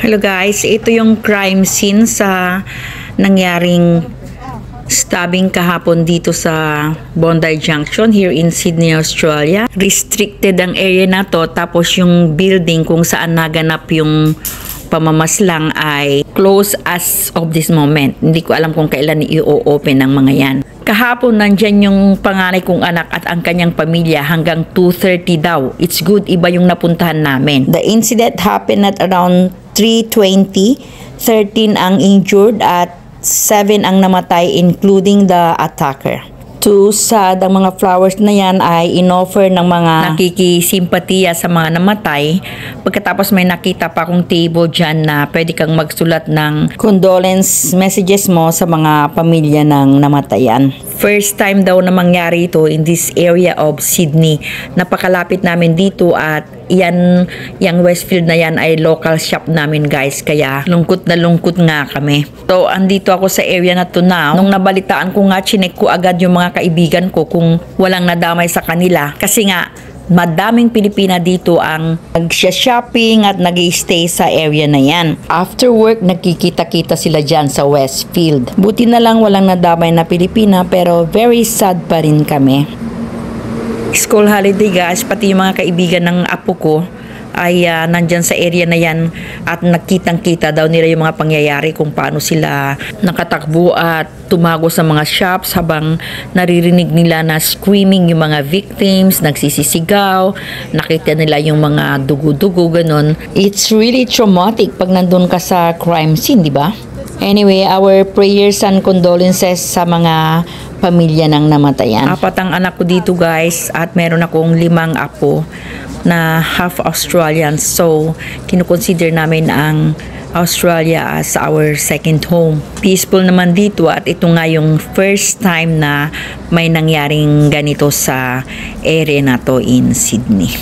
Hello guys, ito yung crime scene sa nangyaring stabbing kahapon dito sa Bondi Junction here in Sydney, Australia. Restricted ang area na to, tapos yung building kung saan naganap yung pamamaslang ay closed as of this moment. Hindi ko alam kung kailan i-open ang mga yan. Kahapon nandyan yung panganay kong anak at ang kanyang pamilya hanggang 2:30 daw. It's good, iba yung napuntahan namin. The incident happened at around 3:20. 13 ang injured at 7 ang namatay including the attacker. Too sad, ang mga flowers na yan ay inoffer ng mga nakikisimpatiya sa mga namatay. Pagkatapos may nakita pa akong table dyan na pwede kang magsulat ng condolence messages mo sa mga pamilya ng namatayan. First time daw na mangyari ito in this area of Sydney. Napakalapit namin dito at yung Westfield na yan ay local shop namin guys. Kaya lungkot nga kami. So andito ako sa area na to now. Nung nabalitaan ko nga, chinek ko agad yung mga kaibigan ko kung walang nadamay sa kanila. Kasi nga, madaming Pilipina dito ang nag-shopping at nag-stay sa area na yan. After work, nagkikita-kita sila dyan sa Westfield. Buti na lang walang nadamay na Pilipina pero very sad pa rin kami. School holiday guys, pati yung mga kaibigan ng apo ko ay nandyan sa area na yan at nagkitang-kita daw nila yung mga pangyayari kung paano sila nakatakbo at tumago sa mga shops habang naririnig nila na screaming yung mga victims, nagsisisigaw, nakita nila yung mga dugo-dugo, ganun. It's really traumatic pag nandun ka sa crime scene, di ba? Anyway, our prayers and condolences sa mga pamilya ng namatayan. 4 ang anak ko dito guys at meron akong 5 apo na half Australian. So, kinukonsider namin ang Australia as our second home. Peaceful naman dito at ito nga yung first time na may nangyaring ganito sa area na to in Sydney.